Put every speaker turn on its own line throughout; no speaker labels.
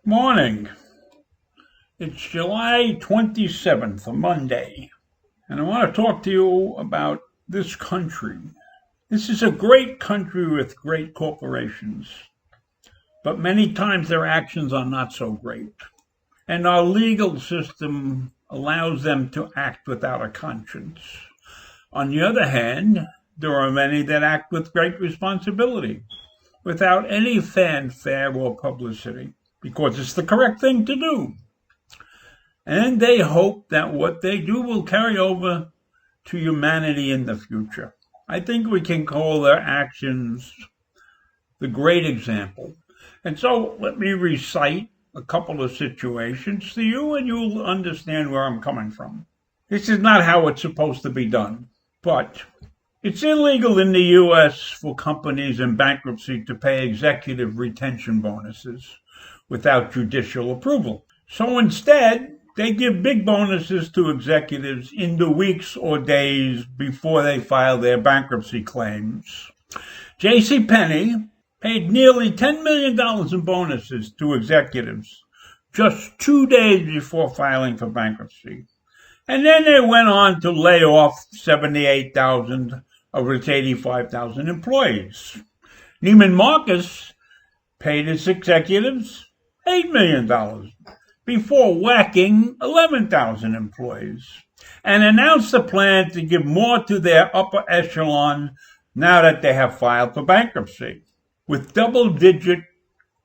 Morning. It's July 27th, a Monday, and I want to talk to you about this country. This is a great country with great corporations, but many times their actions are not so great. And our legal system allows them to act without a conscience. On the other hand, there are many that act with great responsibility, without any fanfare or publicity, because it's the correct thing to do. And they hope that what they do will carry over to humanity in the future. I think we can call their actions the great example. And so let me recite a couple of situations to you, and you'll understand where I'm coming from. This is not how it's supposed to be done, but it's illegal in the U.S. for companies in bankruptcy to pay executive retention bonuses without judicial approval. So instead, they give big bonuses to executives in the weeks or days before they file their bankruptcy claims. JCPenney paid nearly $10 million in bonuses to executives just 2 days before filing for bankruptcy. And then they went on to lay off 78,000 of its 85,000 employees. Neiman Marcus paid its executives $8 million before whacking 11,000 employees, and announced a plan to give more to their upper echelon now that they have filed for bankruptcy. With double-digit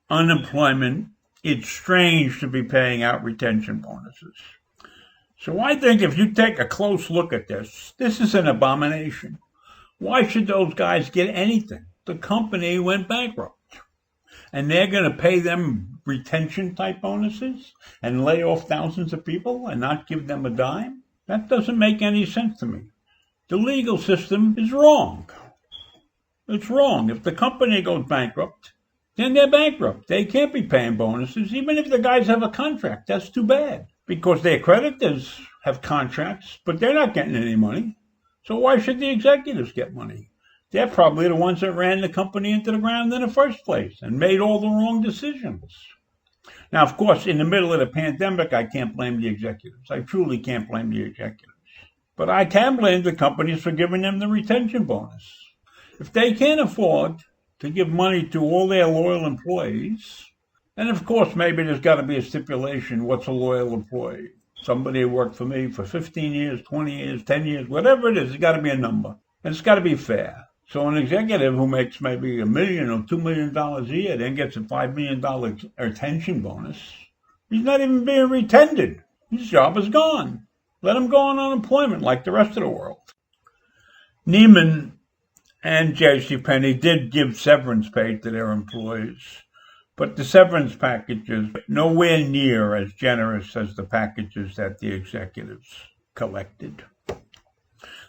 unemployment, it's strange to be paying out retention bonuses. So I think if you take a close look at this is an abomination. Why should those guys get anything? The company went bankrupt. And they're going to pay them retention type bonuses and lay off thousands of people and not give them a dime? That doesn't make any sense to me. The legal system is wrong. It's wrong. If the company goes bankrupt, then they're bankrupt. They can't be paying bonuses, even if the guys have a contract. That's too bad, because their creditors have contracts, but they're not getting any money. So why should the executives get money? They're probably the ones that ran the company into the ground in the first place and made all the wrong decisions. Now, of course, in the middle of the pandemic, I can't blame the executives. I truly can't blame the executives. But I can blame the companies for giving them the retention bonus. If they can't afford to give money to all their loyal employees, and of course, maybe there's got to be a stipulation, what's a loyal employee? Somebody who worked for me for 15 years, 20 years, 10 years, whatever it is, there's got to be a number. And it's got to be fair. So an executive who makes maybe $1 million or $2 million a year then gets a $5 million retention bonus. He's not even being retended. His job is gone. Let him go on unemployment like the rest of the world. Neiman and JCPenney did give severance pay to their employees, but the severance packages nowhere near as generous as the packages that the executives collected.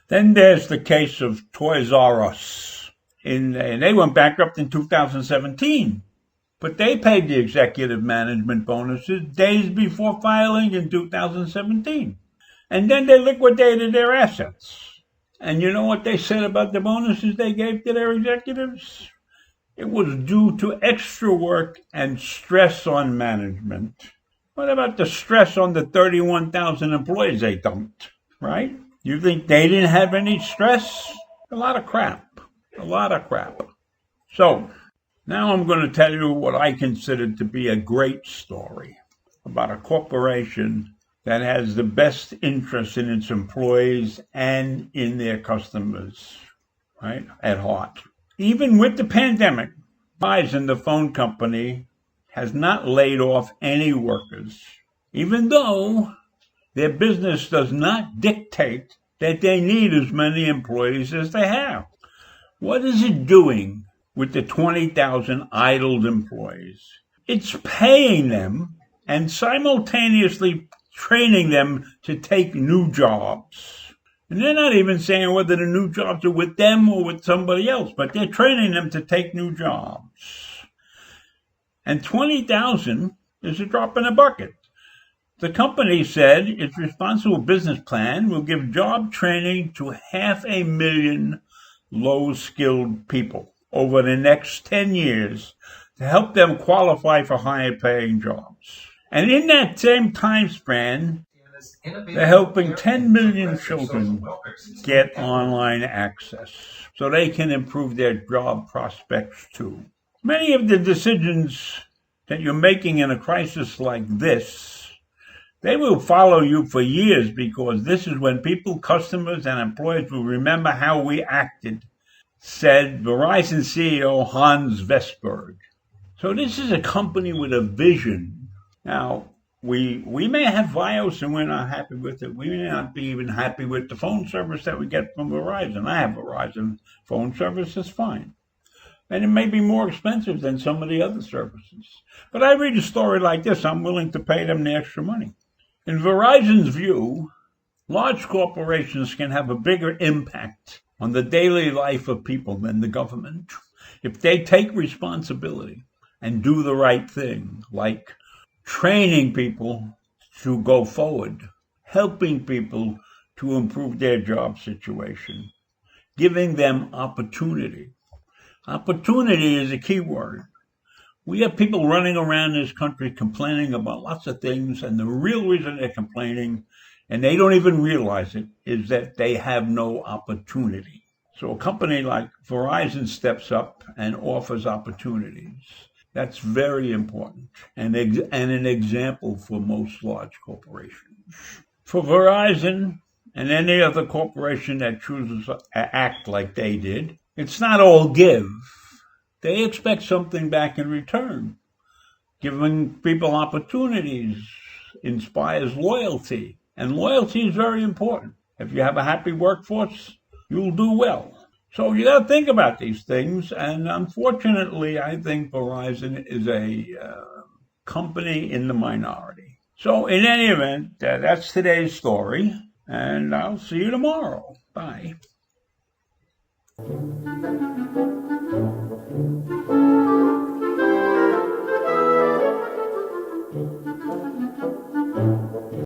Then there's the case of Toys R Us. And they went bankrupt in 2017, but they paid the executive management bonuses days before filing in 2017. And then they liquidated their assets. And you know what they said about the bonuses they gave to their executives? It was due to extra work and stress on management. What about the stress on the 31,000 employees they dumped, right? You think they didn't have any stress? A lot of crap. So, now I'm going to tell you what I consider to be a great story about a corporation that has the best interest in its employees and in their customers, right, at heart. Even with the pandemic, Verizon, the phone company, has not laid off any workers, even though their business does not dictate that they need as many employees as they have. What is it doing with the 20,000 idled employees? It's paying them and simultaneously training them to take new jobs. And they're not even saying whether the new jobs are with them or with somebody else, but they're training them to take new jobs. And 20,000 is a drop in a bucket. The company said its responsible business plan will give job training to 500,000 low-skilled people over the next 10 years to help them qualify for higher-paying jobs. And in that same time span, they're helping 10 million children get online access so they can improve their job prospects too. Many of the decisions that you're making in a crisis like this, they will follow you for years because this is when people, customers, and employers will remember how we acted, said Verizon CEO Hans Vestberg. So this is a company with a vision. Now, we may have Fios and we're not happy with it. We may not be even happy with the phone service that we get from Verizon. I have Verizon phone service, it's fine. And it may be more expensive than some of the other services. But I read a story like this, I'm willing to pay them the extra money. In Verizon's view, large corporations can have a bigger impact on the daily life of people than the government if they take responsibility and do the right thing, like training people to go forward, helping people to improve their job situation, giving them opportunity. Opportunity is a key word. We have people running around this country complaining about lots of things, and the real reason they're complaining, and they don't even realize it, is that they have no opportunity. So a company like Verizon steps up and offers opportunities. That's very important and an example for most large corporations. For Verizon and any other corporation that chooses to act like they did, it's not all give. They expect something back in return. Giving people opportunities inspires loyalty, and loyalty is very important. If you have a happy workforce, you'll do well. So you got to think about these things, and unfortunately, I think Verizon is a company in the minority. So in any event, that's today's story, and I'll see you tomorrow. Bye.